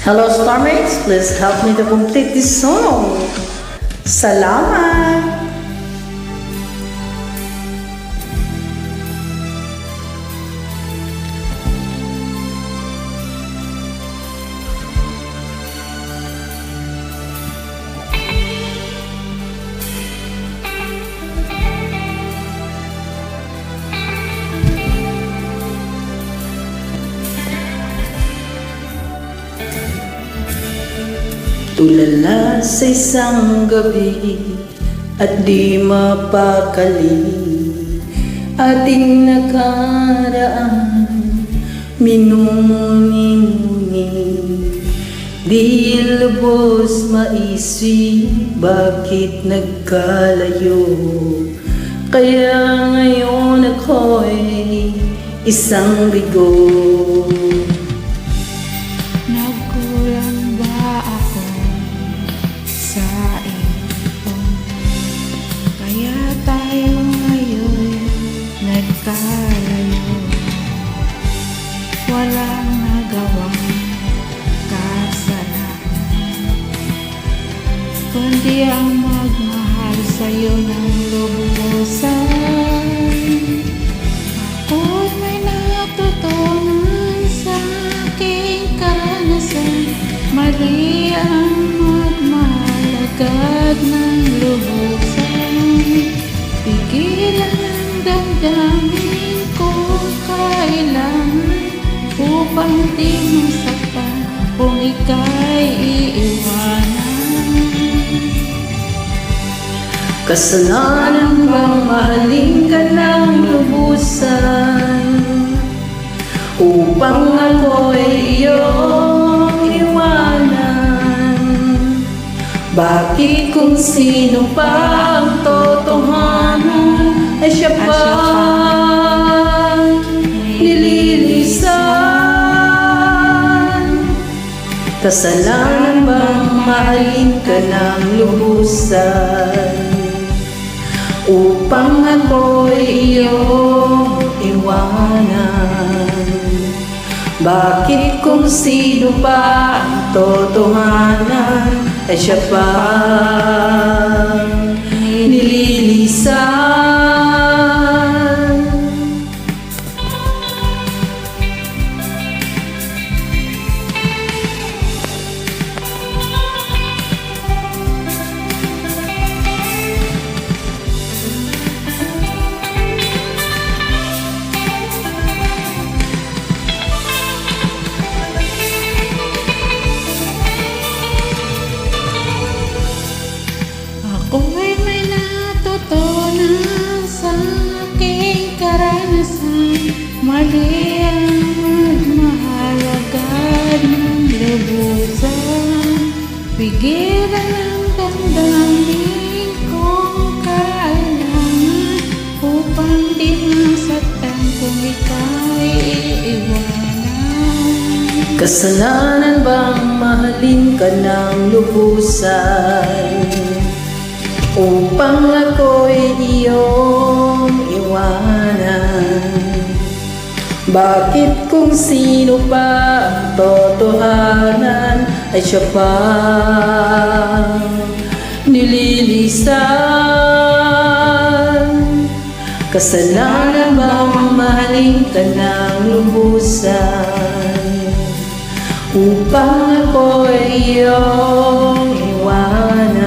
Hello, Starmates. Please help me to complete this song. Salamat! Tulala sa isang gabi at di mapakali, ating nakaraan minumuni-muni. Di lubos maisip bakit nagkalayo, kaya ngayon ako'y isang bigo. Nagkulang ba ako sa iyo? Kaya tayo ngayon nagkalayo. Walang nagawang kasalanan, kundi ang magmahal sa'yo ng lubusan. Ako'y may natutunan sa aking karanasan, mali ang magmahal agad ng lubusan. Pigilan ang damdamin ko kailangan upang di masaktan kung ika'y iiwanan. Kasalanan bang mahalin ka ng lubusan upang ako'y iyong iwanan? Bakit kung sino pa ang totohanan ay siya pa nililisan? Kasalanan bang mahalin ka ng lubusan upang ako'y iyong iwanan? Bakit kung sino pa ang totohanan ay siya pa nililisan? Ako'y may natutunan sa aking karanasan, mali ang magmahal agad ng lubusan. Pigilan ang damdamin kung kailangan upang di masaktan kung ika'y iiwanan. Kasalanan bang mahalin ka ng lubusan upang ako'y iyong iwanan? Bakit kung sino pa ang totohanan ay siya pa nililisan? Kasalanan bang mahalin ka ng lubusan upang ako'y iyong iwanan?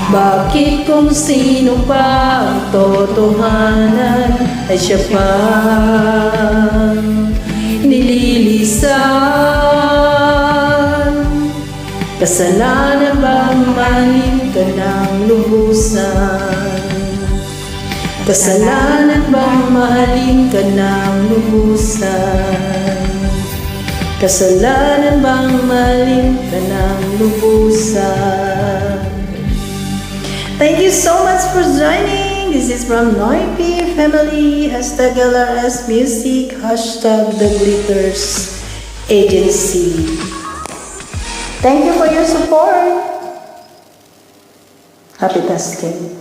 Bakit kung sino pa ang totohanan ay siya pa nililisan? Kasalanan bang mahalin ka ng lubusan? Kasalanan bang mahalin ka ng lubusan? Kasalanan bang mahalin ka ng lubusan? Thank you so much for joining. This is from Noipi Family, #LRS Music, #The Glitters Agency. Thank you for your support. Happy tasking.